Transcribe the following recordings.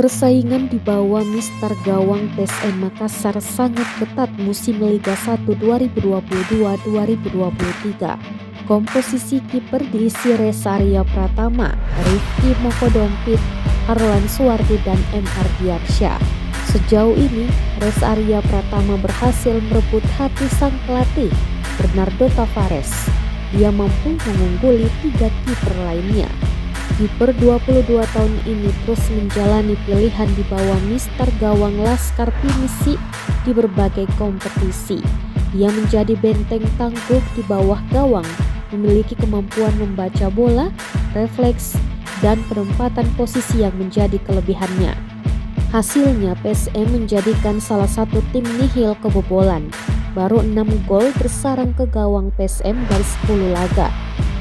Persaingan di bawah Mister Gawang PSM Makassar sangat ketat musim Liga 1 2022-2023. Komposisi kiper diisi Reza Arya Pratama, Rifki Mokodompit, Harlan Suwardi, dan M. Ardiansyah. Sejauh ini, Reza Arya Pratama berhasil merebut hati sang pelatih, Bernardo Tavares. Dia mampu mengungguli 3 kiper lainnya. Kiper 22 tahun ini terus menjalani pilihan di bawah Mister Gawang Laskar Pinisi di berbagai kompetisi. Dia menjadi benteng tangguh di bawah gawang, memiliki kemampuan membaca bola, refleks, dan penempatan posisi yang menjadi kelebihannya. Hasilnya PSM menjadikan salah satu tim nihil kebobolan. Baru 6 gol bersarang ke gawang PSM dari 10 laga.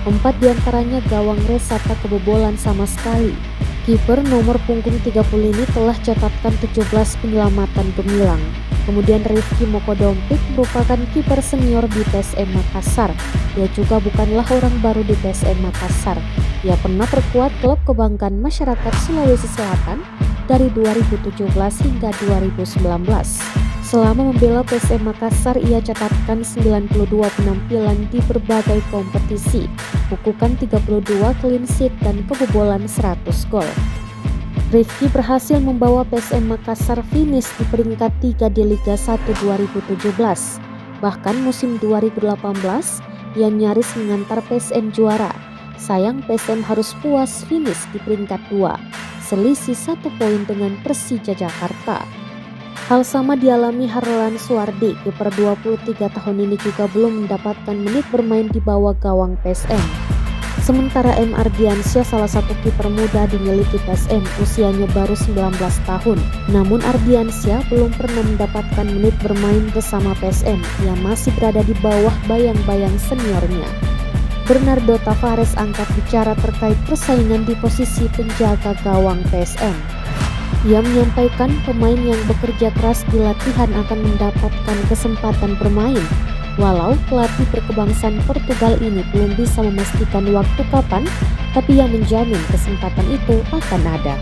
4 diantaranya gawang Reza tak kebobolan sama sekali. Kiper nomor punggung 30 ini telah catatkan 17 penyelamatan gemilang. Kemudian Rifki Mokodompit merupakan kiper senior di PSM Makassar. Dia juga bukanlah orang baru di PSM Makassar. Dia pernah perkuat klub kebanggaan masyarakat Sulawesi Selatan dari 2017 hingga 2019. Selama membela PSM Makassar, ia catatkan 92 penampilan di berbagai kompetisi, bukukan 32 clean sheet dan kebobolan 100 gol. Rifki berhasil membawa PSM Makassar finish di peringkat 3 di Liga 1 2017. Bahkan musim 2018, ia nyaris mengantar PSM juara. Sayang PSM harus puas finish di peringkat 2, selisih 1 poin dengan Persija Jakarta. Hal sama dialami Harlan Suwardi. Kiper 23 tahun ini juga belum mendapatkan menit bermain di bawah gawang PSM. Sementara M. Ardiansyah, salah satu kiper muda dimiliki PSM, usianya baru 19 tahun. Namun Ardiansyah belum pernah mendapatkan menit bermain bersama PSM. Ia masih berada di bawah bayang-bayang seniornya. Bernardo Tavares angkat bicara terkait persaingan di posisi penjaga gawang PSM. Ia menyampaikan pemain yang bekerja keras di latihan akan mendapatkan kesempatan bermain. Walau pelatih berkebangsaan Portugal ini belum bisa memastikan waktu kapan, tapi ia menjamin kesempatan itu akan ada.